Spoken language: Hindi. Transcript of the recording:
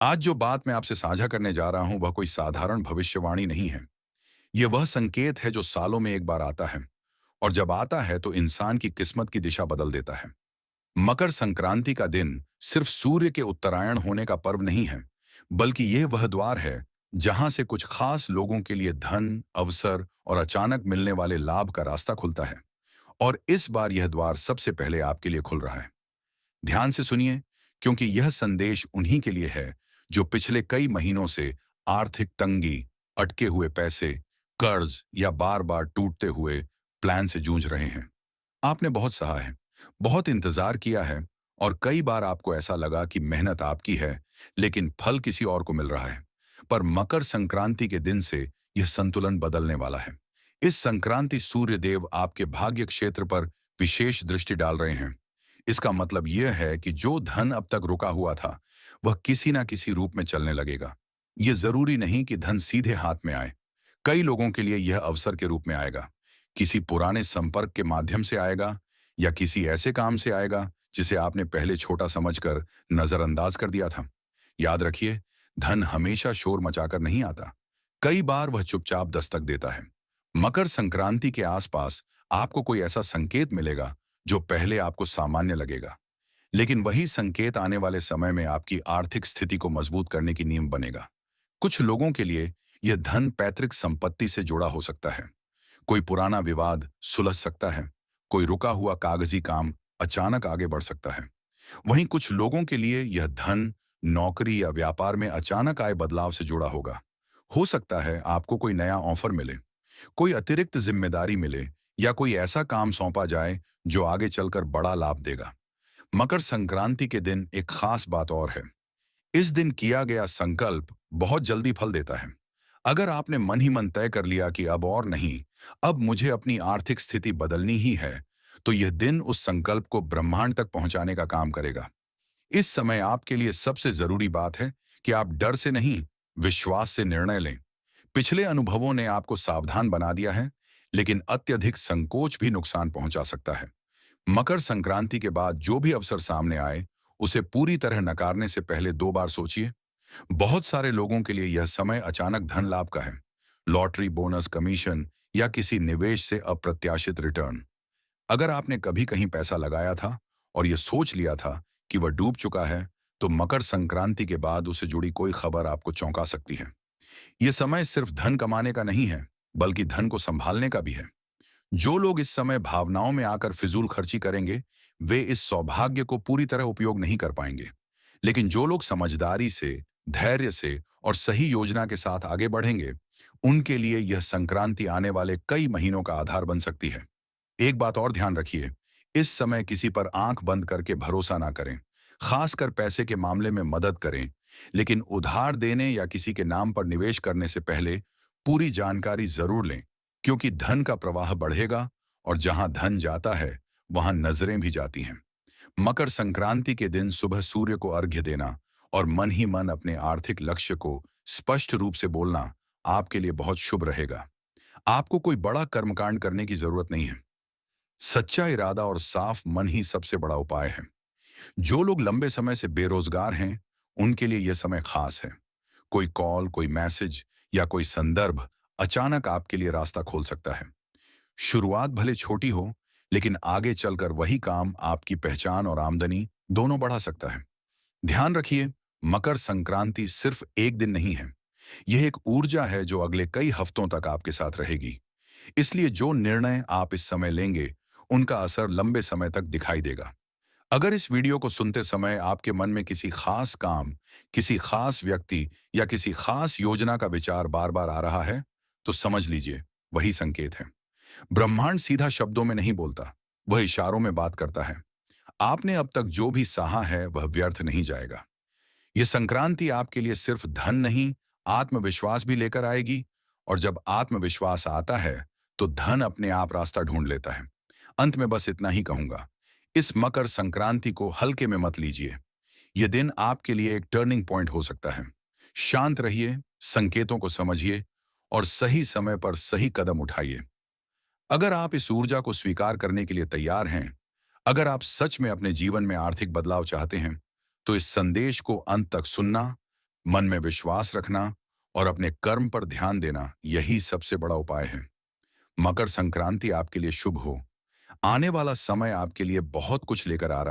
आज जो बात मैं आपसे साझा करने जा रहा हूं वह कोई साधारण भविष्यवाणी नहीं है। यह वह संकेत है जो सालों में एक बार आता है, और जब आता है तो इंसान की किस्मत की दिशा बदल देता है। मकर संक्रांति का दिन सिर्फ सूर्य के उत्तरायण होने का पर्व नहीं है, बल्कि यह वह द्वार है जहां से कुछ खास लोगों के लिए धन, अवसर और अचानक मिलने वाले लाभ का रास्ता खुलता है। और इस बार यह द्वार सबसे पहले आपके लिए खुल रहा है। ध्यान से सुनिए, क्योंकि यह संदेश उन्हीं के लिए है जो पिछले कई महीनों से आर्थिक तंगी, अटके हुए पैसे, कर्ज या बार बार टूटते हुए प्लान से जूझ रहे हैं। आपने बहुत सहा है, बहुत इंतजार किया है, और कई बार आपको ऐसा लगा कि मेहनत आपकी है, लेकिन फल किसी और को मिल रहा है। पर मकर संक्रांति के दिन से यह संतुलन बदलने वाला है। इस संक्रांति सूर्य देव आपके भाग्य क्षेत्र पर विशेष दृष्टि डाल रहे हैं। इसका मतलब यह है कि जो धन अब तक रुका हुआ था, वह किसी ना किसी रूप में चलने लगेगा। यह जरूरी नहीं कि धन सीधे हाथ में आए। कई लोगों के लिए यह अवसर के रूप में आएगा, किसी पुराने संपर्क के माध्यम से आएगा, या किसी ऐसे काम से आएगा जिसे आपने पहले छोटा समझकर नजरअंदाज कर दिया था। याद रखिए, धन हमेशा शोर मचाकर नहीं आता। कई बार वह चुपचाप दस्तक देता है। मकर संक्रांति के आसपास आपको कोई ऐसा संकेत मिलेगा जो पहले आपको सामान्य लगेगा, लेकिन वही संकेत आने वाले समय में आपकी आर्थिक स्थिति को मजबूत करने की नींव बनेगा। कुछ लोगों के लिए यह धन पैतृक संपत्ति से जुड़ा हो सकता है। कोई पुराना विवाद सुलझ सकता है, कोई रुका हुआ कागजी काम अचानक आगे बढ़ सकता है। वहीं कुछ लोगों के लिए यह धन नौकरी या व्यापार में अचानक आए बदलाव से जुड़ा होगा। हो सकता है आपको कोई नया ऑफर मिले, कोई अतिरिक्त जिम्मेदारी मिले, या कोई ऐसा काम सौंपा जाए जो आगे चलकर बड़ा लाभ देगा। मकर संक्रांति के दिन एक खास बात और है। इस दिन किया गया संकल्प बहुत जल्दी फल देता है। अगर आपने मन ही मन तय कर लिया कि अब और नहीं, अब मुझे अपनी आर्थिक स्थिति बदलनी ही है, तो यह दिन उस संकल्प को ब्रह्मांड तक पहुंचाने का काम करेगा। इस समय आपके लिए सबसे जरूरी बात है कि आप डर से नहीं, विश्वास से निर्णय लें। पिछले अनुभवों ने आपको सावधान बना दिया है, लेकिन अत्यधिक संकोच भी नुकसान पहुंचा सकता है। मकर संक्रांति के बाद जो भी अवसर सामने आए, उसे पूरी तरह नकारने से पहले 2 बार सोचिए। बहुत सारे लोगों के लिए यह समय अचानक धन लाभ का है। लॉटरी, बोनस, कमीशन या किसी निवेश से अप्रत्याशित रिटर्न। अगर आपने कभी कहीं पैसा लगाया था और यह सोच लिया था कि वह डूब चुका है, तो मकर संक्रांति के बाद उसे जुड़ी कोई खबर आपको चौंका सकती है। यह समय सिर्फ धन कमाने का नहीं है, बल्कि धन को संभालने का भी है। जो लोग इस समय भावनाओं में आकर फिजूल खर्ची करेंगे, वे इस सौभाग्य को पूरी तरह उपयोग नहीं कर पाएंगे। लेकिन जो लोग समझदारी से, धैर्य से और सही योजना के साथ आगे बढ़ेंगे, उनके लिए यह संक्रांति आने वाले कई महीनों का आधार बन सकती है। एक बात और ध्यान रखिए, इस समय किसी पर आंख बंद करके भरोसा ना करें। खासकर पैसे के मामले में मदद करें, लेकिन उधार देने या किसी के नाम पर निवेश करने से पहले पूरी जानकारी जरूर लें, क्योंकि धन का प्रवाह बढ़ेगा, और जहां धन जाता है वहां नजरें भी जाती हैं। मकर संक्रांति के दिन सुबह सूर्य को अर्घ्य देना और मन ही मन अपने आर्थिक लक्ष्य को स्पष्ट रूप से बोलना आपके लिए बहुत शुभ रहेगा। आपको कोई बड़ा कर्मकांड करने की जरूरत नहीं है। सच्चा इरादा और साफ मन ही सबसे बड़ा उपाय है। जो लोग लंबे समय से बेरोजगार हैं, उनके लिए यह समय खास है। कोई कॉल, कोई मैसेज या कोई संदर्भ अचानक आपके लिए रास्ता खोल सकता है। शुरुआत भले छोटी हो, लेकिन आगे चलकर वही काम आपकी पहचान और आमदनी दोनों बढ़ा सकता है। ध्यान रखिए, मकर संक्रांति सिर्फ एक दिन नहीं है। यह एक ऊर्जा है जो अगले कई हफ्तों तक आपके साथ रहेगी। इसलिए जो निर्णय आप इस समय लेंगे, उनका असर लंबे समय तक दिखाई देगा। अगर इस वीडियो को सुनते समय आपके मन में किसी खास काम, किसी खास व्यक्ति या किसी खास योजना का विचार बार बार आ रहा है, तो समझ लीजिए वही संकेत है। ब्रह्मांड सीधा शब्दों में नहीं बोलता, वह इशारों में बात करता है। आपने अब तक जो भी सहा है वह व्यर्थ नहीं जाएगा। यह संक्रांति आपके लिए सिर्फ धन नहीं, आत्मविश्वास भी लेकर आएगी, और जब आत्मविश्वास आता है तो धन अपने आप रास्ता ढूंढ लेता है। अंत में बस इतना ही कहूंगा, इस मकर संक्रांति को हल्के में मत लीजिए। यह दिन आपके लिए एक टर्निंग पॉइंट हो सकता है। शांत रहिए, संकेतों को समझिए और सही समय पर सही कदम उठाइए। अगर आप इस ऊर्जा को स्वीकार करने के लिए तैयार हैं, अगर आप सच में अपने जीवन में आर्थिक बदलाव चाहते हैं, तो इस संदेश को अंत तक सुनना, मन में विश्वास रखना और अपने कर्म पर ध्यान देना, यही सबसे बड़ा उपाय है। मकर संक्रांति आपके लिए शुभ हो। आने वाला समय आपके लिए बहुत कुछ लेकर आ रहा है।